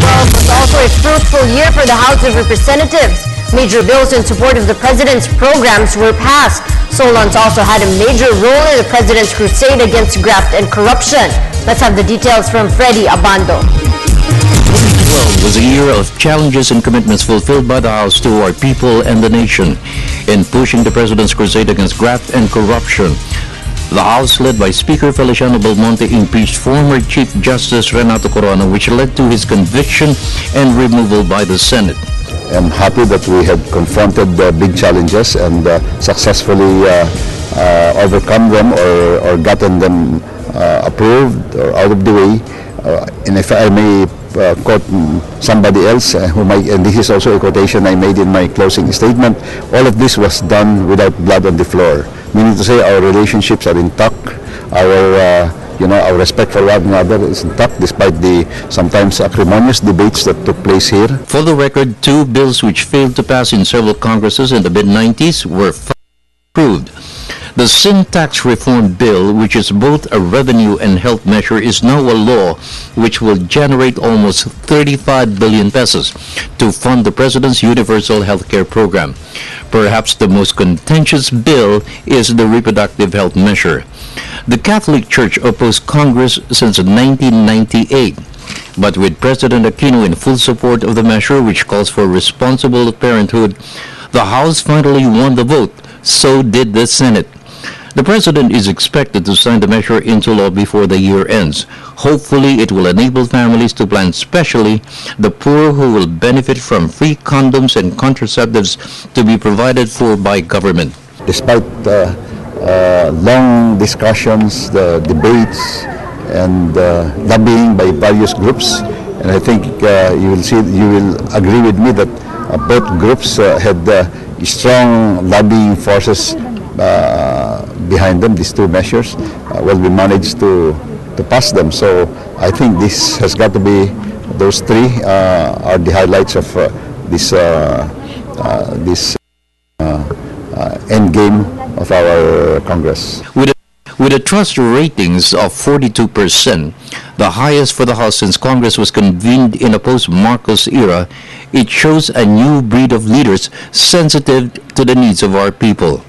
2012 was also a fruitful year for the House of Representatives. Major bills in support of the President's programs were passed. Solons also had a major role in the President's crusade against graft and corruption. Let's have the details from Freddy Abando. 2012 was a year of challenges and commitments fulfilled by the House to our people and the nation in pushing the President's crusade against graft and corruption. The House, led by Speaker Feliciano Belmonte, impeached former Chief Justice Renato Corona, which led to his conviction and removal by the Senate. I'm happy that we had confronted the big challenges and successfully overcome them or gotten them approved or out of the way. And if I may quote somebody else, and this is also a quotation I made in my closing statement, all of this was done without blood on the floor. Meaning to say our relationships are intact, our respect for one another is intact despite the sometimes acrimonious debates that took place here. For the record, two bills which failed to pass in several Congresses in the mid-90s were approved. The Sin Tax Reform Bill, which is both a revenue and health measure, is now a law which will generate almost 35 billion pesos to fund the President's Universal Healthcare Program. Perhaps the most contentious bill is the reproductive health measure. The Catholic Church opposed Congress since 1998. But with President Aquino in full support of the measure, which calls for responsible parenthood, the House finally won the vote. So did the Senate. The President is expected to sign the measure into law before the year ends. Hopefully, it will enable families to plan, especially the poor who will benefit from free condoms and contraceptives to be provided for by government. Despite long discussions, the debates, and lobbying by various groups, and I think you will agree with me that both groups had strong lobbying forces behind them. These two measures, we managed to pass them. So I think this has got to be, those three are the highlights of this end game of our Congress. With a trust ratings of 42%, the highest for the House since Congress was convened in a post-Marcos era, it shows a new breed of leaders sensitive to the needs of our people.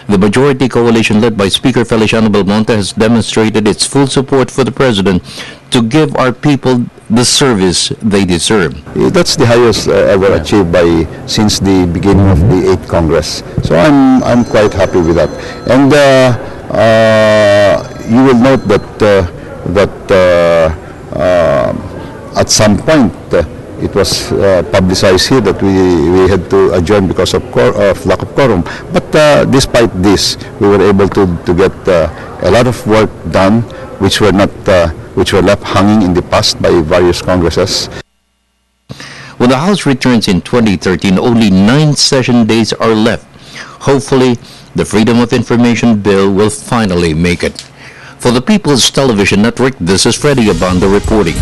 The majority coalition led by Speaker Feliciano Belmonte has demonstrated its full support for the President to give our people the service they deserve. That's the highest ever achieved since the beginning of the 8th Congress. So I'm quite happy with that. And you will note that at some point it was publicized here that we had to adjourn because of lack of quorum. But despite this, we were able to get a lot of work done, which were left hanging in the past by various Congresses. When the House returns in 2013, only 9 session days are left. Hopefully, the Freedom of Information Bill will finally make it. For the People's Television Network, this is Freddy Abando reporting.